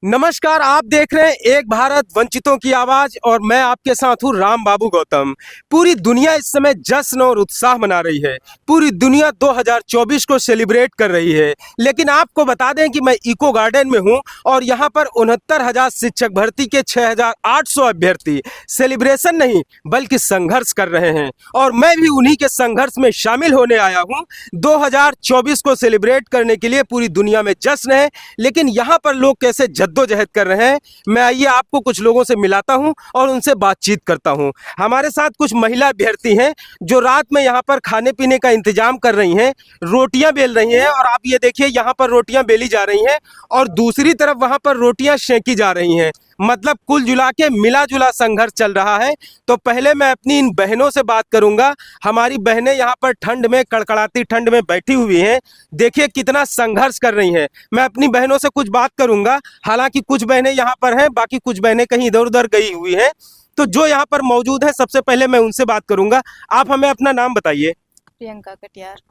नमस्कार, आप देख रहे हैं एक भारत वंचितों की आवाज और मैं आपके साथ हूं राम बाबू गौतम। पूरी दुनिया इस समय जश्न और उत्साह मना रही है। पूरी दुनिया 2024 को सेलिब्रेट कर रही है। लेकिन आपको बता दें कि मैं इको गार्डन में हूं और यहां पर 69,000 शिक्षक भर्ती के 6,800 अभ्यर्थी सेलिब्रेशन नहीं बल्कि संघर्ष कर रहे हैं और मैं भी उन्हीं के संघर्ष में शामिल होने आया हूं। 2024 को सेलिब्रेट करने के लिए पूरी दुनिया में जश्न है, लेकिन यहाँ पर लोग कैसे जद्दोजहद कर रहे हैं, मैं आइए आपको कुछ लोगों से मिलाता हूं और उनसे बातचीत करता हूं। हमारे साथ कुछ महिला अभ्यर्थी हैं जो रात में यहाँ पर खाने पीने का इंतजाम कर रही हैं, रोटियां बेल रही हैं और आप ये देखिए यहाँ पर रोटियां बेली जा रही हैं और दूसरी तरफ वहाँ पर रोटियां सेंकी जा रही हैं। मतलब कुल जुला के मिला जुला संघर्ष चल रहा है। तो पहले मैं अपनी इन बहनों से बात करूंगा। हमारी बहनें यहाँ पर ठंड में, कड़कड़ाती ठंड में बैठी हुई हैं। देखिए कितना संघर्ष कर रही हैं। मैं अपनी बहनों से कुछ बात करूंगा। हालांकि कुछ बहनें यहाँ पर हैं, बाकी कुछ बहनें कहीं इधर उधर गई हुई हैं। तो जो यहाँ पर मौजूद है, सबसे पहले मैं उनसे बात करूंगा। आप हमें अपना नाम बताइए। प्रियंका कटियार।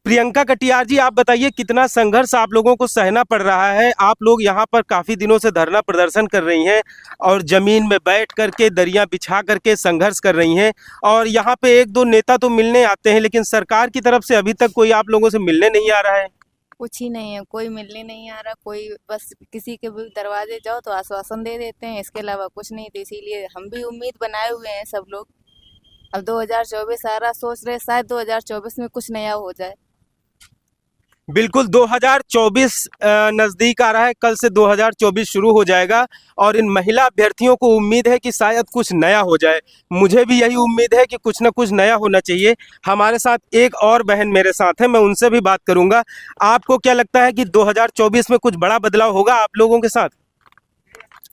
प्रियंका कटियार जी, आप बताइए कितना संघर्ष आप लोगों को सहना पड़ रहा है। आप लोग यहाँ पर काफी दिनों से धरना प्रदर्शन कर रही हैं और जमीन में बैठ करके, दरिया बिछा करके संघर्ष कर रही हैं और यहाँ पे एक दो नेता तो मिलने आते हैं, लेकिन सरकार की तरफ से अभी तक कोई आप लोगों से मिलने नहीं आ रहा है। कुछ ही नहीं है, कोई मिलने नहीं आ रहा। कोई बस किसी के भी दरवाजे जाओ तो आश्वासन दे देते हैं, इसके अलावा कुछ नहीं। तो इसीलिए हम भी उम्मीद बनाए हुए हैं सब लोग। अब 2024 आ रहा, सोच रहे शायद 2024 में कुछ नया हो जाए। बिल्कुल, 2024 नज़दीक आ रहा है। कल से 2024 शुरू हो जाएगा और इन महिला अभ्यर्थियों को उम्मीद है कि शायद कुछ नया हो जाए। मुझे भी यही उम्मीद है कि कुछ ना कुछ नया होना चाहिए। हमारे साथ एक और बहन मेरे साथ है, मैं उनसे भी बात करूंगा। आपको क्या लगता है कि 2024 में कुछ बड़ा बदलाव होगा आप लोगों के साथ?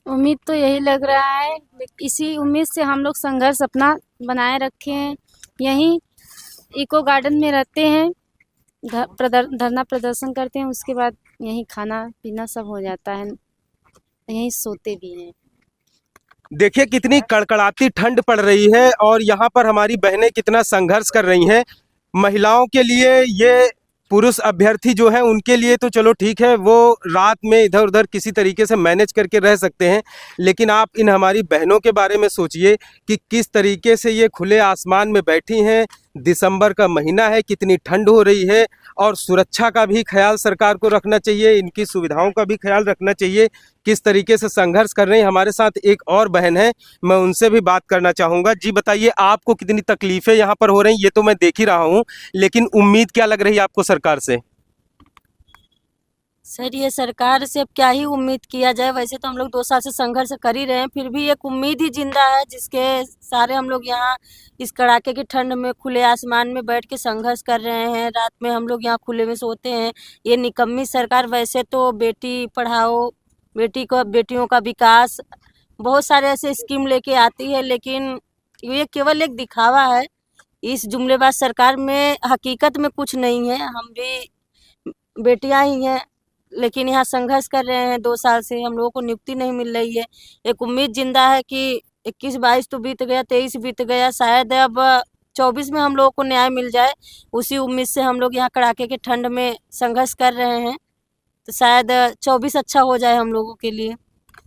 उम्मीद तो यही लग रहा है। इसी उम्मीद से हम लोग संघर्ष अपना बनाए रखे हैं। यहीं इको गार्डन में रहते हैं, धरना प्रदर्शन करते हैं, उसके बाद यहीं खाना पीना सब हो जाता है, यहीं सोते भी हैं। देखिए कितनी कड़कड़ाती ठंड पड़ रही है और यहाँ पर हमारी बहनें कितना संघर्ष कर रही हैं। महिलाओं के लिए ये, पुरुष अभ्यर्थी जो हैं उनके लिए तो चलो ठीक है, वो रात में इधर उधर किसी तरीके से मैनेज करके रह सकते हैं, लेकिन आप इन हमारी बहनों के बारे में सोचिए कि किस तरीके से ये खुले आसमान में बैठी हैं। दिसंबर का महीना है, कितनी ठंड हो रही है और सुरक्षा का भी ख्याल सरकार को रखना चाहिए, इनकी सुविधाओं का भी ख्याल रखना चाहिए। किस तरीके से संघर्ष कर रहे हैं। हमारे साथ एक और बहन है, मैं उनसे भी बात करना चाहूँगा। जी बताइए, आपको कितनी तकलीफ़ें यहाँ पर हो रही हैं? ये तो मैं देख ही रहा हूँ, लेकिन उम्मीद क्या लग रही है आपको सरकार से? सर, ये सरकार से अब क्या ही उम्मीद किया जाए। वैसे तो हम लोग 2 साल से संघर्ष कर ही रहे हैं, फिर भी एक उम्मीद ही जिंदा है, जिसके सारे हम लोग यहाँ इस कड़ाके की ठंड में खुले आसमान में बैठ के संघर्ष कर रहे हैं। रात में हम लोग यहाँ खुले में सोते हैं। ये निकम्मी सरकार वैसे तो बेटी पढ़ाओ, बेटियों का विकास, बहुत सारे ऐसे स्कीम लेके आती है, लेकिन ये केवल एक दिखावा है। इस जुमलेबाज सरकार में हकीकत में कुछ नहीं है। हम भी बेटियां ही हैं, लेकिन यहाँ संघर्ष कर रहे हैं। 2 साल से हम लोगों को नियुक्ति नहीं मिल रही है। एक उम्मीद जिंदा है कि 21-22 तो बीत गया, 23 बीत गया, शायद अब 24 में हम लोगों को न्याय मिल जाए। उसी उम्मीद से हम लोग यहाँ कड़ाके की ठंड में संघर्ष कर रहे हैं। तो शायद 24 अच्छा हो जाए हम लोगों के लिए।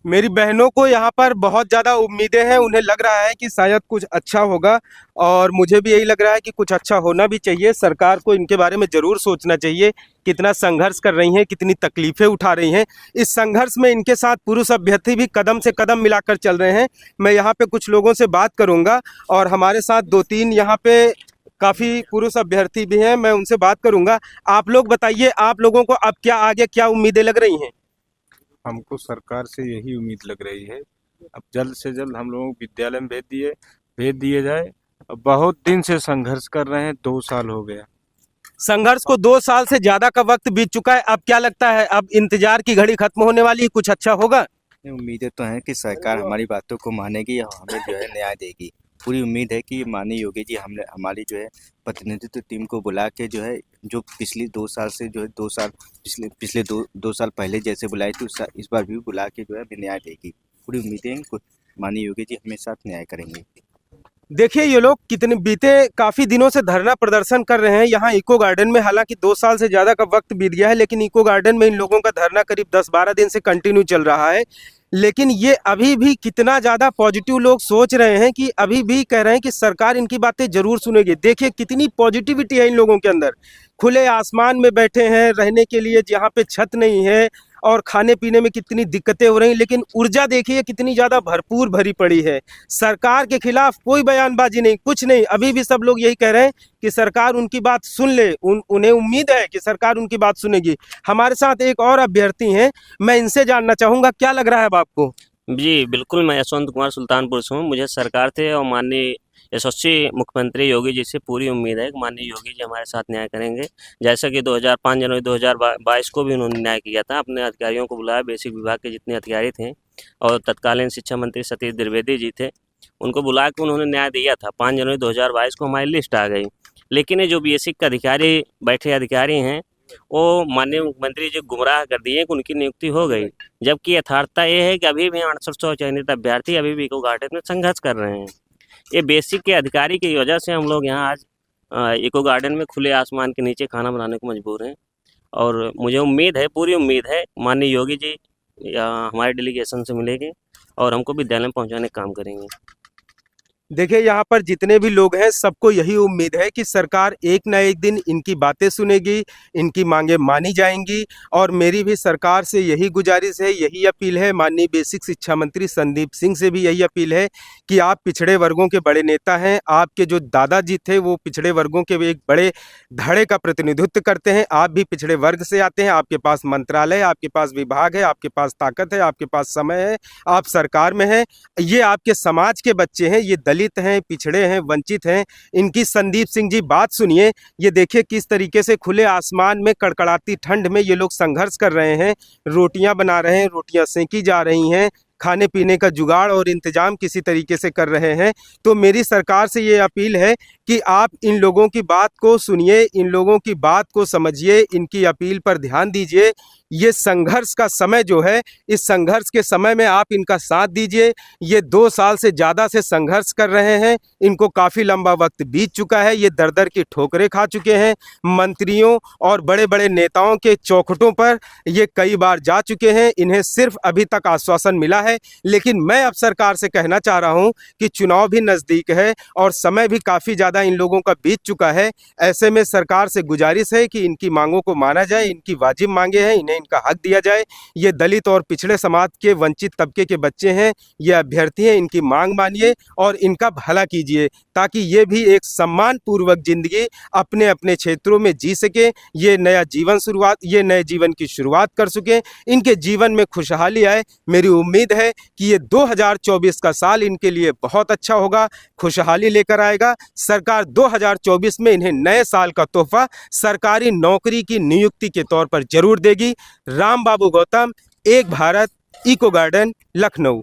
मेरी बहनों को यहाँ पर बहुत ज़्यादा उम्मीदें हैं, उन्हें लग रहा है कि शायद कुछ अच्छा होगा और मुझे भी यही लग रहा है कि कुछ अच्छा होना भी चाहिए। सरकार को इनके बारे में ज़रूर सोचना चाहिए, कितना संघर्ष कर रही हैं, कितनी तकलीफ़ें उठा रही हैं। इस संघर्ष में इनके साथ पुरुष अभ्यर्थी भी कदम से कदम मिलाकर चल रहे हैं। मैं यहाँ पे कुछ लोगों से बात करूँगा और हमारे साथ 2-3 यहाँ पे काफ़ी पुरुष अभ्यर्थी भी हैं, मैं उनसे बात करूँगा। आप लोग बताइए, आप लोगों को अब क्या आगे क्या उम्मीदें लग रही हैं? हमको सरकार से यही उम्मीद लग रही है, अब जल्द से जल्द हम लोगों को विद्यालय में भेज दिए जाए। अब बहुत दिन से संघर्ष कर रहे हैं, 2 साल हो गया। संघर्ष को 2 साल से ज्यादा का वक्त बीत चुका है। अब क्या लगता है, अब इंतजार की घड़ी खत्म होने वाली है, कुछ अच्छा होगा? उम्मीदें तो हैं कि सरकार हमारी बातों को मानेगी और हमें जो है न्याय देगी। पूरी उम्मीद है कि माननीय योगी जी हमने हमारी जो है प्रतिनिधित्व टीम को बुला के जो है, जो पिछली 2 साल से जो है 2 साल पिछले 2 साल पहले जैसे बुलाई थी, इस बार भी बुला के जो है हमें न्याय देगी। पूरी उम्मीदें हैं कि माननीय योगी जी हमें साथ न्याय करेंगे। देखिए ये लोग कितने बीते काफी दिनों से धरना प्रदर्शन कर रहे हैं यहाँ इको गार्डन में। हालांकि 2 साल से ज्यादा का वक्त बीत गया है, लेकिन इको गार्डन में इन लोगों का धरना करीब 10-12 दिन से कंटिन्यू चल रहा है। लेकिन ये अभी भी कितना ज्यादा पॉजिटिव लोग सोच रहे हैं कि अभी भी कह रहे हैं कि सरकार इनकी बातें जरूर सुनेगी। देखिए कितनी पॉजिटिविटी है इन लोगों के अंदर। खुले आसमान में बैठे हैं, रहने के लिए जहाँ पे छत नहीं है और खाने पीने में कितनी दिक्कतें हो रही, लेकिन ऊर्जा देखिए कितनी ज़्यादा भरपूर भरी पड़ी है। सरकार के खिलाफ कोई बयानबाजी नहीं, कुछ नहीं। अभी भी सब लोग यही कह रहे हैं कि सरकार उनकी बात सुन ले। उन्हें उम्मीद है कि सरकार उनकी बात सुनेगी। हमारे साथ एक और अभ्यर्थी हैं, मैं इनसे जानना चाहूँगा क्या लग रहा है अब आपको? जी बिल्कुल, मैं यशवंत कुमार सुल्तानपुर से हूँ। मुझे सरकार से और माननीय यशस्वी मुख्यमंत्री योगी जी से पूरी उम्मीद है कि माननीय योगी जी हमारे साथ न्याय करेंगे। जैसा कि 5 जनवरी 2022 को भी उन्होंने न्याय किया था। अपने अधिकारियों को बुलाया, बेसिक विभाग के जितने अधिकारी थे और तत्कालीन शिक्षा मंत्री सतीश द्विवेदी जी थे, उनको बुला के उन्होंने न्याय दिया था। 5 जनवरी 2022 को हमारी लिस्ट आ गई। लेकिन ये जो बेसिक के अधिकारी बैठे अधिकारी हैं वो माननीय मुख्यमंत्री जी गुमराह कर दिए कि उनकी नियुक्ति हो गई, जबकि यथार्थता ये है कि अभी भी 6800 चयनित अभ्यर्थी अभी भी इको गार्डन में संघर्ष कर रहे हैं। ये बेसिक के अधिकारी की वजह से हम लोग यहाँ आज इको गार्डन में खुले आसमान के नीचे खाना बनाने को मजबूर हैं। और मुझे उम्मीद है, पूरी उम्मीद है, माननीय योगी जी या हमारे डेलीगेशन से मिलेंगे और हमको विद्यालय में पहुँचाने का काम करेंगे। देखिए यहाँ पर जितने भी लोग हैं सबको यही उम्मीद है कि सरकार एक न एक दिन इनकी बातें सुनेगी, इनकी मांगे मानी जाएंगी। और मेरी भी सरकार से यही गुजारिश है, यही अपील है। माननीय बेसिक शिक्षा मंत्री संदीप सिंह से भी यही अपील है कि आप पिछड़े वर्गों के बड़े नेता हैं। आपके जो दादाजी थे वो पिछड़े वर्गों के एक बड़े धड़े का प्रतिनिधित्व करते हैं। आप भी पिछड़े वर्ग से आते हैं, आपके पास मंत्रालय है, आपके पास विभाग है, आपके पास ताकत है, आपके पास समय है, आप सरकार में हैं। ये आपके समाज के बच्चे हैं, ये दलित हैं, पिछड़े हैं, वंचित हैं। इनकी संदीप सिंह जी बात सुनिए। ये देखिए किस तरीके से खुले आसमान में कड़कड़ाती ठंड में ये लोग संघर्ष कर रहे हैं, रोटियां बना रहे हैं, रोटियां सेंकी जा रही हैं, खाने पीने का जुगाड़ और इंतजाम किसी तरीके से कर रहे हैं। तो मेरी सरकार से ये अपील है कि आप इन लोगों की बात को सुनिए, इन लोगों की बात को समझिए, इनकी अपील पर ध्यान दीजिए। ये संघर्ष का समय जो है, इस संघर्ष के समय में आप इनका साथ दीजिए। ये 2 साल से ज़्यादा से संघर्ष कर रहे हैं, इनको काफ़ी लंबा वक्त बीत चुका है, ये दर दर की ठोकरें खा चुके हैं। मंत्रियों और बड़े बड़े नेताओं के चौखटों पर ये कई बार जा चुके हैं, इन्हें सिर्फ अभी तक आश्वासन मिला है। लेकिन मैं अब सरकार से कहना चाह रहा हूँ कि चुनाव भी नज़दीक है और समय भी काफ़ी ज़्यादा इन लोगों का बीत चुका है। ऐसे में सरकार से गुजारिश है कि इनकी मांगों को माना जाए, इनकी वाजिब मांगे हैं, इन्हें इनका हक दिया जाए। ये दलित और पिछड़े समाज के वंचित तबके के बच्चे हैं, ये अभ्यर्थी हैं, इनकी मांग मानिए और इनका भला कीजिए ताकि ये भी एक सम्मानपूर्वक जिंदगी अपने अपने क्षेत्रों में जी सके, ये नए जीवन की शुरुआत कर सकें, इनके जीवन में खुशहाली आए। मेरी उम्मीद है कि ये 2024 का साल इनके लिए बहुत अच्छा होगा, खुशहाली लेकर आएगा। सरकार 2024 में इन्हें नए साल का तोहफा सरकारी नौकरी की नियुक्ति के तौर पर जरूर देगी। राम बाबू गौतम, एक भारत, इको गार्डन, लखनऊ।